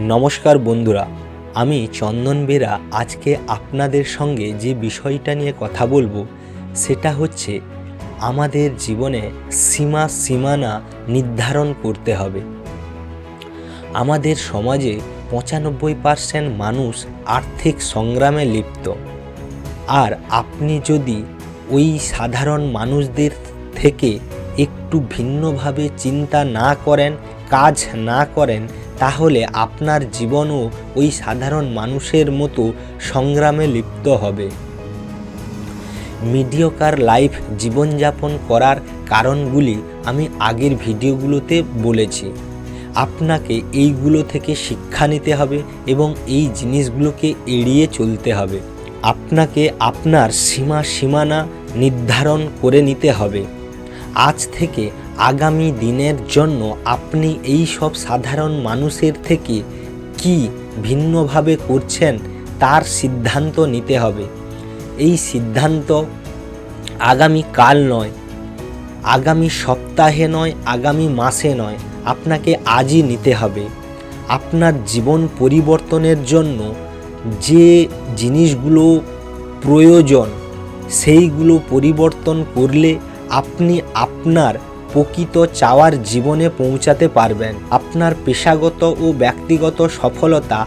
নমস্কার বন্ধুরা, আমি চন্দন বেরা আজকে আপনাদের সঙ্গে যে বিষয়টা নিয়ে কথা বলবো সেটা হচ্ছে আমাদের জীবনে সীমানা নির্ধারণ করতে হবে। আমাদের সমাজে ৯৫% মানুষ আর্থিক সংগ্রামে লিপ্ত। আর আপনি যদি ওই সাধারণ মানুষদের থেকে একটু ভিন্নভাবে চিন্তা না করেন, কাজ না করেন, তাহলে আপনার জীবনও ওই সাধারণ মানুষের মতো সংগ্রামে লিপ্ত হবে। মিডিওকার লাইফ জীবনযাপন করার কারণগুলি আমি আগের ভিডিওগুলোতে বলেছি। আপনাকে এইগুলো থেকে শিক্ষা নিতে হবে এবং এই জিনিসগুলোকে এড়িয়ে চলতে হবে। আপনাকে আপনার সীমানা নির্ধারণ করে নিতে হবে। আজ থেকে আগামী দিনের জন্য আপনি এই সব সাধারণ মানুষের থেকে কি ভিন্নভাবে করছেন তার সিদ্ধান্ত নিতে হবে। এই সিদ্ধান্ত আগামী কাল নয়, আগামী সপ্তাহে নয়, আগামী মাসে নয়, আপনাকে আজই নিতে হবে। আপনার জীবন পরিবর্তনের জন্য যে জিনিসগুলো প্রয়োজন সেইগুলো পরিবর্তন করলে আপনি আপনার প্রকৃত চাওয়ার জীবনে পৌঁছাতে পারবেন। আপনার পেশাগত ও ব্যক্তিগত সফলতা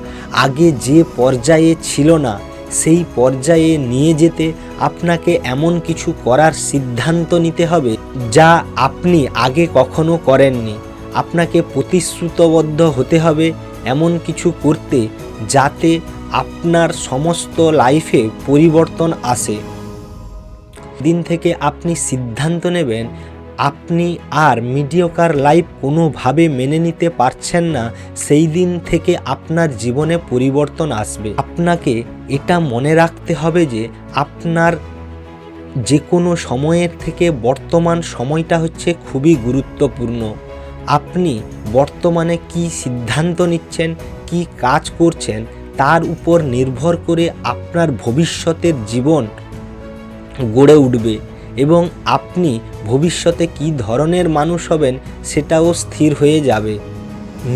আগে যে পর্যায়ে ছিল না সেই পর্যায়ে নিয়ে যেতে আপনাকে এমন কিছু করার সিদ্ধান্ত নিতে হবে যা আপনি আগে কখনো করেননি। আপনাকে প্রতিশ্রুতিবদ্ধ হতে হবে এমন কিছু করতে যাতে আপনার সমস্ত লাইফে পরিবর্তন আসে। দিন থেকে আপনি সিদ্ধান্ত নেবেন আপনি আর মিডিওকার লাইফ কোনোভাবে মেনে নিতে পারছেন না, সেই দিন থেকে আপনার জীবনে পরিবর্তন আসবে। আপনাকে এটা মনে রাখতে হবে যে আপনার যে কোনো সময়ের থেকে বর্তমান সময়টা হচ্ছে খুবই গুরুত্বপূর্ণ। আপনি বর্তমানে কি সিদ্ধান্ত নিচ্ছেন, কি কাজ করছেন, তার উপর নির্ভর করে আপনার ভবিষ্যতের জীবন গড়ে উঠবে এবং আপনি ভবিষ্যতে কী ধরনের মানুষ হবেন সেটাও স্থির হয়ে যাবে।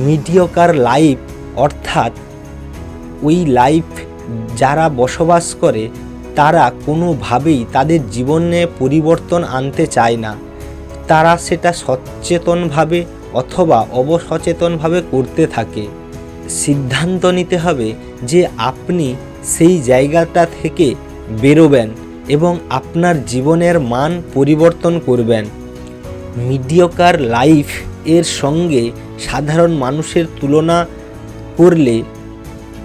মিডিওকার লাইফ অর্থাৎ ওই লাইফ যারা বসবাস করে তারা কোনোভাবেই তাদের জীবনে পরিবর্তন আনতে চায় না। তারা সেটা সচেতনভাবে অথবা অবসচেতনভাবে করতে থাকে। সিদ্ধান্ত নিতে হবে যে আপনি সেই জায়গাটা থেকে বেরোবেন এবং আপনার জীবনের মান পরিবর্তন করবেন। মিডিওকার লাইফ এর সঙ্গে সাধারণ মানুষের তুলনা করলে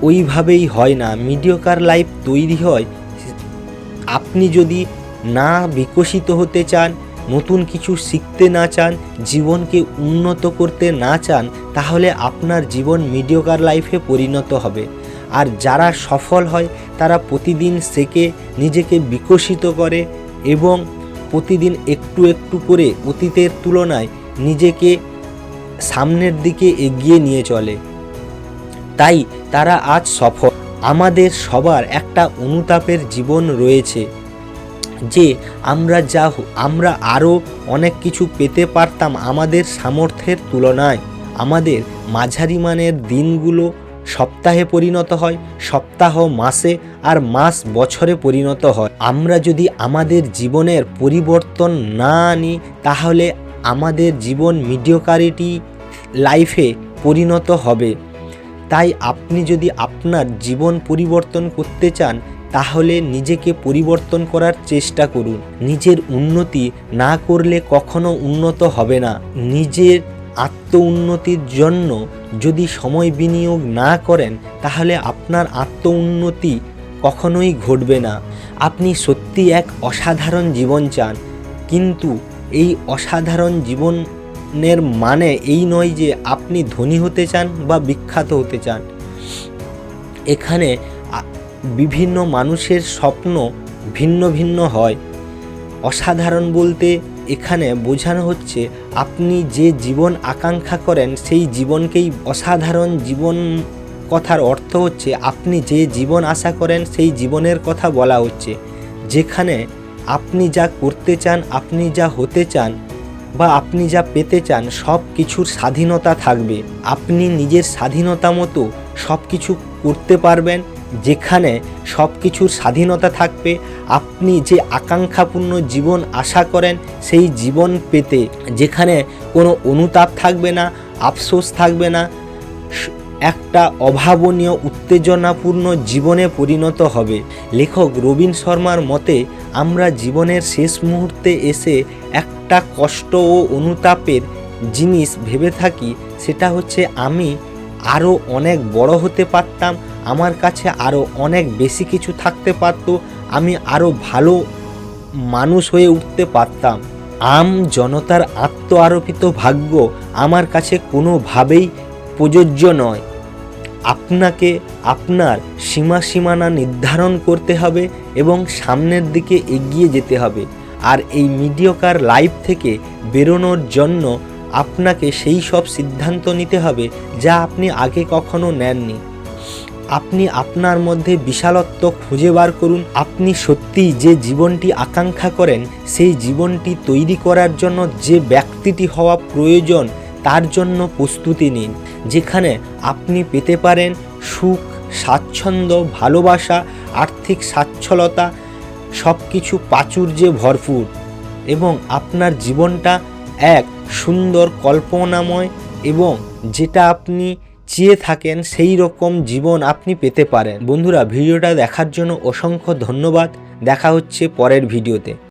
ওইভাবেই হয় না। মিডিওকার লাইফ তৈরি হয় আপনি যদি না বিকশিত হতে চান, নতুন কিছু শিখতে না চান, জীবনকে উন্নত করতে না চান, তাহলে আপনার জীবন মিডিওকার লাইফে পরিণত হবে। আর যারা সফল হয় তারা প্রতিদিন শেখে, নিজেকে বিকশিত করে এবং প্রতিদিন একটু একটু করে অতীতের তুলনায় নিজেকে সামনের দিকে এগিয়ে নিয়ে চলে। তাই তারা আজ সফল। আমাদের সবার একটা অনুতাপের জীবন রয়েছে যে আমরা আরও অনেক কিছু পেতে পারতাম আমাদের সামর্থ্যের তুলনায়। আমাদের মাঝারি মানের দিনগুলো সপ্তাহে পরিণত হয়, সপ্তাহ মাসে, আর মাস বছরে পরিণত হয়। আমরা যদি আমাদের জীবনের পরিবর্তন না আনি তাহলে আমাদের জীবন মিডিওকারিটি লাইফে পরিণত হবে। তাই আপনি যদি আপনার জীবন পরিবর্তন করতে চান তাহলে নিজেকে পরিবর্তন করার চেষ্টা করুন। নিজের উন্নতি না করলে কখনো উন্নত হবে না। নিজের আত্ম উন্নতির জন্য যদি সময় বিনিয়োগ না করেন তাহলে আপনার আত্ম উন্নতি কখনোই ঘটবে না। আপনি সত্যি এক অসাধারণ জীবন চান, কিন্তু এই অসাধারণ জীবনের মানে এই নয় যে আপনি ধনী হতে চান বা বিখ্যাত হতে চান। এখানে বিভিন্ন মানুষের স্বপ্ন ভিন্ন ভিন্ন হয়। অসাধারণ বলতে এখানে বোঝানো হচ্ছে আপনি যে জীবন আকাঙ্ক্ষা করেন সেই জীবনকেই অসাধারণ জীবন কথার অর্থ হচ্ছে আপনি যে জীবন আশা করেন সেই জীবনের কথা বলা হচ্ছে, যেখানে আপনি যা করতে চান, আপনি যা হতে চান, বা আপনি যা পেতে চান সব কিছুর স্বাধীনতা থাকবে। আপনি নিজের স্বাধীনতা মতো সব কিছু করতে পারবেন। যেখানে সব কিছুর স্বাধীনতা থাকবে, আপনি যে আকাঙ্ক্ষাপূর্ণ জীবন আশা করেন সেই জীবন পেতে, যেখানে কোনো অনুতাপ থাকবে না, আফসোস থাকবে না, একটা অভাবনীয় উত্তেজনাপূর্ণ জীবনে পরিণত হবে। লেখক রবিন শর্মার মতে, আমরা জীবনের শেষ মুহূর্তে এসে একটা কষ্ট ও অনুতাপের জিনিস ভেবে থাকি, সেটা হচ্ছে আমি আরও অনেক বড় হতে পারতাম, আমার কাছে আরও অনেক বেশি কিছু থাকতে পারত, আমি আরও ভালো মানুষ হয়ে উঠতে পারতাম। জনতার আত্ম আরোপিত ভাগ্য আমার কাছে কোনোভাবেই প্রযোজ্য নয়। আপনাকে আপনার সীমানা নির্ধারণ করতে হবে এবং সামনের দিকে এগিয়ে যেতে হবে। আর এই মিডিওকার লাইফ থেকে বেরোনোর জন্য আপনাকে সেই সব সিদ্ধান্ত নিতে হবে যা আপনি আগে কখনো নেননি। আপনি আপনার মধ্যে বিশালত্ব খুঁজে বার করুন। আপনি সত্যিই যে জীবনটি আকাঙ্ক্ষা করেন সেই জীবনটি তৈরি করার জন্য যে ব্যক্তিটি হওয়া প্রয়োজন তার জন্য প্রস্তুতি নিন, যেখানে আপনি পেতে পারেন সুখ, স্বাচ্ছন্দ্য, ভালোবাসা, আর্থিক সচ্ছলতা, সব কিছু প্রাচুর্যে ভরপুর, এবং আপনার জীবনটা এক সুন্দর কল্পনাময় এবং যেটা আপনি চেয়ে থাকেন সেই রকম জীবন আপনি পেতে পারেন। বন্ধুরা, ভিডিওটা দেখার জন্য অসংখ্য ধন্যবাদ। দেখা হচ্ছে পরের ভিডিওতে।